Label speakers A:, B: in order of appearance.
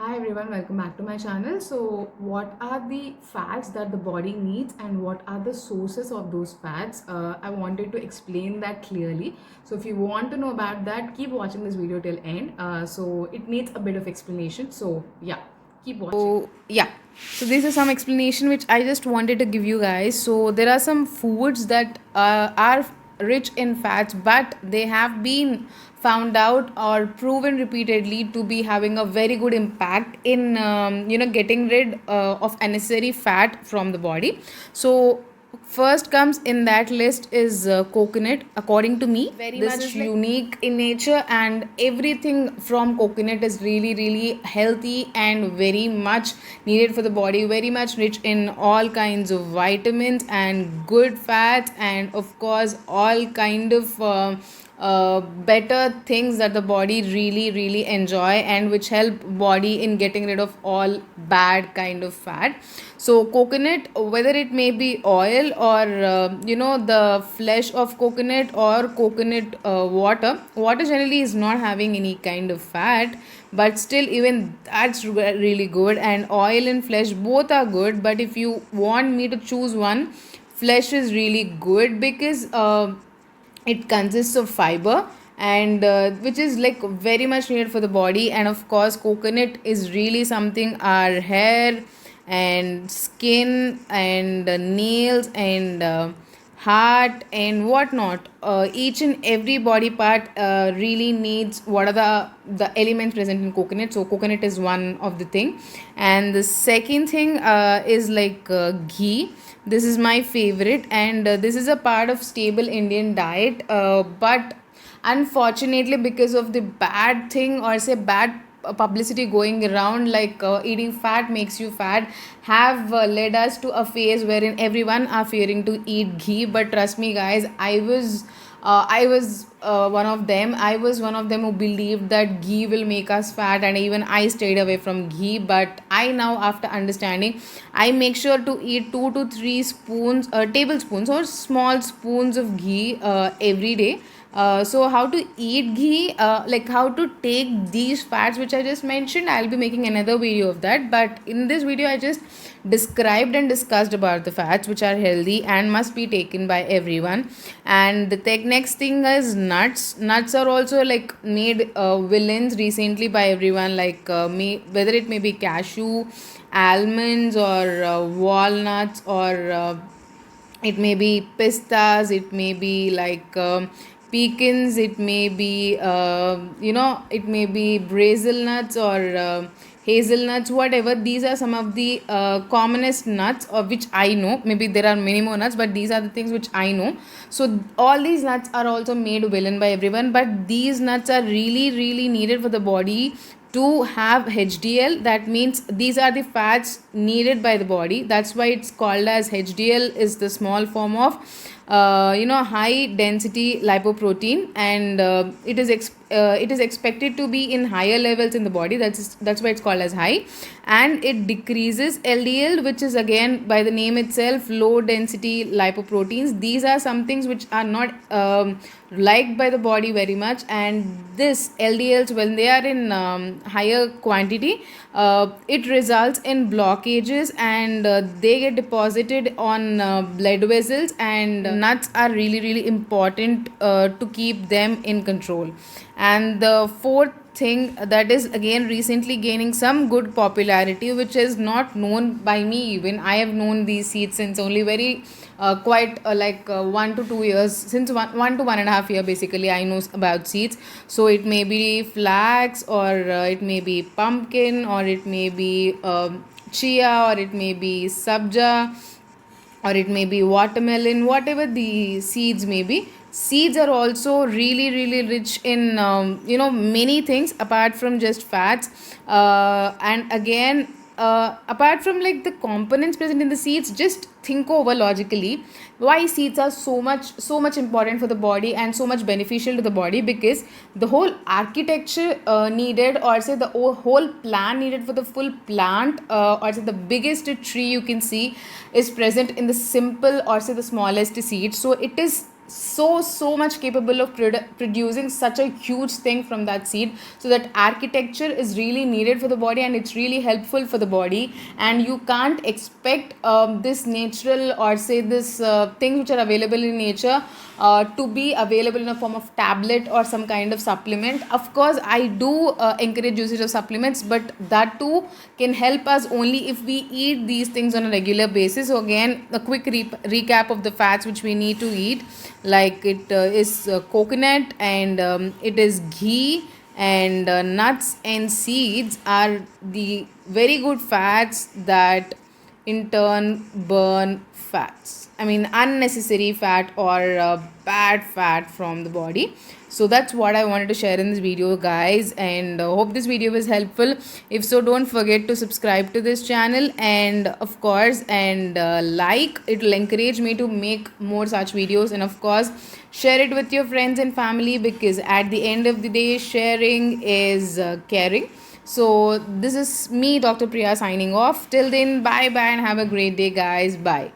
A: Hi everyone, welcome back to my channel. So, what are the fats that the body needs and what are the sources of those fats? I wanted to explain that clearly. So, if you want to know about that, keep watching this video till end. So, it needs a bit of explanation. So, yeah, keep watching.
B: So this is some explanation which I just wanted to give you guys. So there are some foods that are rich in fats, but they have been found out or proven repeatedly to be having a very good impact in getting rid of unnecessary fat from the body. So first comes in that list is coconut. According to me,
A: Very
B: this
A: much
B: is
A: like
B: unique in nature, and everything from coconut is really healthy and very much needed for the body, very much rich in all kinds of vitamins and good fats, and of course all kind of better things that the body really enjoy, and which help body in getting rid of all bad kind of fat. So coconut, whether it may be oil or the flesh of coconut or coconut water generally is not having any kind of fat, but still even that's really good, and oil and flesh both are good. But if you want me to choose one, flesh is really good because it consists of fiber, and which is like very much needed for the body. And of course coconut is really something our hair and skin and nails and heart and whatnot, each and every body part really needs what are the elements present in coconut. So coconut is one of the thing, and the second thing is like ghee. This is my favorite, and this is a part of stable Indian diet, but unfortunately because of the bad thing, or say bad publicity going around, like eating fat makes you fat, have led us to a phase wherein everyone are fearing to eat ghee. But trust me guys, I was one of them. I was one of them who believed that ghee will make us fat, and even I stayed away from ghee. But I now, after understanding, I make sure to eat 2 to 3 spoons, tablespoons or small spoons of ghee every day. So how to eat ghee, like how to take these fats which I just mentioned, I'll be making another video of that. But in this video I just described and discussed about the fats which are healthy and must be taken by everyone. And the next thing is nuts are also like made villains recently by everyone, like whether it may be cashew, almonds, or walnuts, or it may be pistas, it may be like pecans, it may be it may be brazil nuts or hazelnuts, whatever. These are some of the commonest nuts of which I know. Maybe there are many more nuts, but these are the things which I know. So all these nuts are also made villain by everyone, but these nuts are really needed for the body to have HDL. That means these are the fats needed by the body. That's why it's called as HDL, is the small form of high density lipoprotein, and it is expected to be in higher levels in the body. That's why it's called as high. And it decreases LDL, which is again by the name itself, low density lipoproteins. These are some things which are not liked by the body very much, and this LDLs, when they are in higher quantity, it results in blockages, and they get deposited on blood vessels, and nuts are really important to keep them in control. And the fourth thing that is again recently gaining some good popularity, which is not known by me. Even I have known these seeds since only very quite like 1 to 2 years, since one to 1.5 year basically I know about seeds. So it may be flax, or it may be pumpkin, or it may be chia, or it may be sabja, or it may be watermelon, whatever the seeds may be. Seeds are also really rich in many things apart from just fats. And again, apart from like the components present in the seeds, just think over logically why seeds are so much important for the body and so much beneficial to the body. Because the whole architecture needed, or say the whole plan needed for the full plant, or say the biggest tree you can see, is present in the simple, or say the smallest seed. So it is so much capable of producing such a huge thing from that seed. So that architecture is really needed for the body, and it's really helpful for the body. And you can't expect this natural, or say this things which are available in nature to be available in a form of tablet or some kind of supplement. Of course, I do encourage usage of supplements, but that too can help us only if we eat these things on a regular basis. So again, a quick recap of the fats which we need to eat. Like it is coconut, and it is ghee, and nuts and seeds are the very good fats that in turn burn fats, I mean unnecessary fat, or bad fat from the body. So that's what I wanted to share in this video, guys, and hope this video was helpful. If so, don't forget to subscribe to this channel, and of course, and like, it will encourage me to make more such videos. And of course, share it with your friends and family, because at the end of the day, sharing is caring. So this is me, Dr. Priya, signing off. Till then, bye bye, and have a great day, guys. Bye.